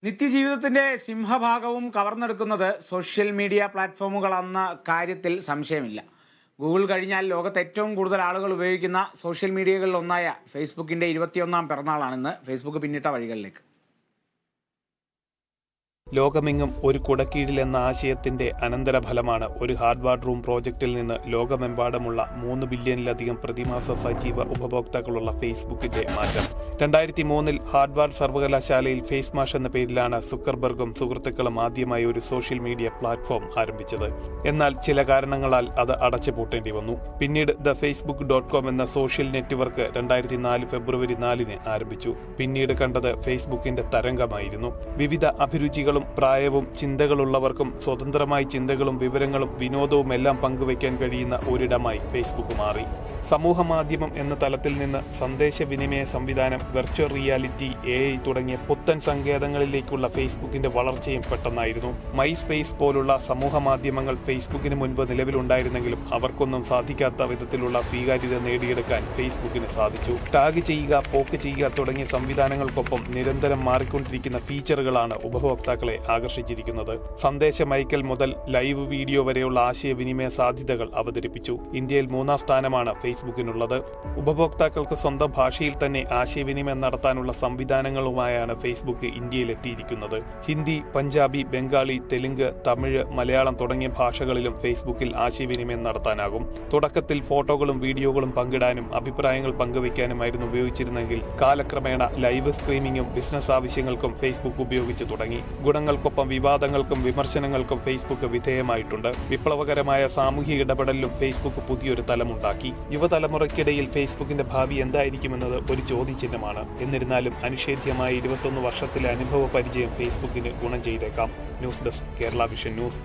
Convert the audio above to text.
നിത്യജീവിതത്തിന്റെ സിംഹഭാഗവും കവർന്നെടുക്കുന്നത് social media പ്ലാറ്റ്ഫോമുകളെന്ന കാര്യത്തിൽ സംശയമില്ല. Google കഴിഞ്ഞാൽ ലോകത്ത് ഏറ്റവും കൂടുതൽ ആളുകൾ ഉപയോഗിക്കുന്ന സോഷ്യൽ മീഡിയകളിൽ ഒന്നായ ഫേസ്ബുക്കിന്റെ 21ാം പിറന്നാളാണിന്ന്. ഫേസ്ബുക്ക് പിന്നിട്ട വഴികളിലേക്ക്. ലോകമെങ്ങും ഒരു കുടക്കീഴിൽ എന്ന ആശയത്തിന്റെ അനന്തരഫലമാണ് ഒരു ഹാർഡ്വാർഡ് റൂം പ്രോജക്റ്റിൽ നിന്ന് ലോകമെമ്പാടുമുള്ള 3 ബില്യണിലധികം പ്രതിമാസ സജീവ ഉപഭോക്താക്കളുള്ള ഫേസ്ബുക്കിന്റെ മാറ്റം. 2003 ഹാർഡ്വാർഡ് സർവകലാശാലയിൽ ഫേസ്മാഷ് എന്ന പേരിലാണ് സുക്കർബർഗും സുഹൃത്തുക്കളും ആദ്യമായി ഒരു സോഷ്യൽ മീഡിയ പ്ലാറ്റ്ഫോം ആരംഭിച്ചത്. എന്നാൽ ചില കാരണങ്ങളാൽ അത് അടച്ചുപൂട്ടേണ്ടി വന്നു. പിന്നീട് Facebook.com എന്ന സോഷ്യൽ നെറ്റ്വർക്ക് 2004 ഫെബ്രുവരി 4 ആരംഭിച്ചു. പിന്നീട് കണ്ടത് ഫേസ്ബുക്കിന്റെ തരംഗമായിരുന്നു. വിവിധ അഭിരുചികളും പ്രായവും ചിന്തകളുള്ളവർക്കും സ്വതന്ത്രമായി ചിന്തകളും വിവരങ്ങളും വിനോദവും എല്ലാം പങ്കുവയ്ക്കാൻ കഴിയുന്ന ഒരിടമായി ഫേസ്ബുക്ക് മാറി. സമൂഹ മാധ്യമം എന്ന തലത്തിൽ നിന്ന് സന്ദേശവിനിമയ സംവിധാനം, വെർച്വൽ റിയാലിറ്റി, AI തുടങ്ങിയ പുത്തൻ സങ്കേതങ്ങളിലേക്കുള്ള ഫേസ്ബുക്കിന്റെ വളർച്ചയും പെട്ടെന്നായിരുന്നു. മൈ സ്പേസ് പോലുള്ള സമൂഹ മാധ്യമങ്ങൾ ഫേസ്ബുക്കിന് മുൻപ് നിലവിലുണ്ടായിരുന്നെങ്കിലും അവർക്കൊന്നും സാധിക്കാത്ത വിധത്തിലുള്ള സ്വീകാര്യത നേടിയെടുക്കാൻ ഫേസ്ബുക്കിന് സാധിച്ചു. ടാഗ് ചെയ്യുക, പോക്ക് ചെയ്യുക തുടങ്ങിയ സംവിധാനങ്ങൾക്കൊപ്പം നിരന്തരം മാറിക്കൊണ്ടിരിക്കുന്ന ഫീച്ചറുകളാണ് ഉപഭോക്താക്കളെ ആകർഷിച്ചിരിക്കുന്നത്. സന്ദേശമയക്കൽ മുതൽ ലൈവ് വീഡിയോ വരെയുള്ള ആശയവിനിമയ സാധ്യതകൾ അവതരിപ്പിച്ചു. ഇന്ത്യയിൽ 3ാം സ്ഥാനമാണ് ഫേസ്ബുക്കിനുള്ളത്. ഉപഭോക്താക്കൾക്ക് സ്വന്തം ഭാഷയിൽ തന്നെ ആശയവിനിമയം നടത്താനുള്ള സംവിധാനങ്ങളുമായാണ് ഫേസ്ബുക്ക് ഇന്ത്യയിൽ എത്തിയിരിക്കുന്നത്. ഹിന്ദി, പഞ്ചാബി, ബംഗാളി, തെലുങ്ക്, തമിഴ്, മലയാളം തുടങ്ങിയ ഭാഷകളിലും ഫേസ്ബുക്കിൽ ആശയവിനിമയം നടത്താനാകും. തുടക്കത്തിൽ ഫോട്ടോകളും വീഡിയോകളും പങ്കിടാനും അഭിപ്രായങ്ങൾ പങ്കുവയ്ക്കാനുമായിരുന്നു ഉപയോഗിച്ചിരുന്നെങ്കിൽ കാലക്രമേണ ലൈവ് സ്ട്രീമിംഗും ബിസിനസ് ആവശ്യങ്ങൾക്കും ഫേസ്ബുക്ക് ഉപയോഗിച്ചു തുടങ്ങി. ഗുണങ്ങൾക്കൊപ്പം വിവാദങ്ങൾക്കും വിമർശനങ്ങൾക്കും ഫേസ്ബുക്ക് വിധേയമായിട്ടുണ്ട്. വിപ്ലവകരമായ സാമൂഹിക ഇടപെടലിലും ഫേസ്ബുക്ക് പുതിയൊരു തലമുണ്ടാക്കി. യുവതലമുറയ്ക്കിടയിൽ ഫേസ്ബുക്കിന്റെ ഭാവി എന്തായിരിക്കുമെന്നത് ഒരു ചോദ്യചിഹ്നമാണ്. എന്നിരുന്നാലും അനിഷേധ്യമായ 21 വർഷത്തിലെ അനുഭവ പരിചയം ഫേസ്ബുക്കിന് ഗുണം ചെയ്തേക്കാം. News desk, Kerala vision news.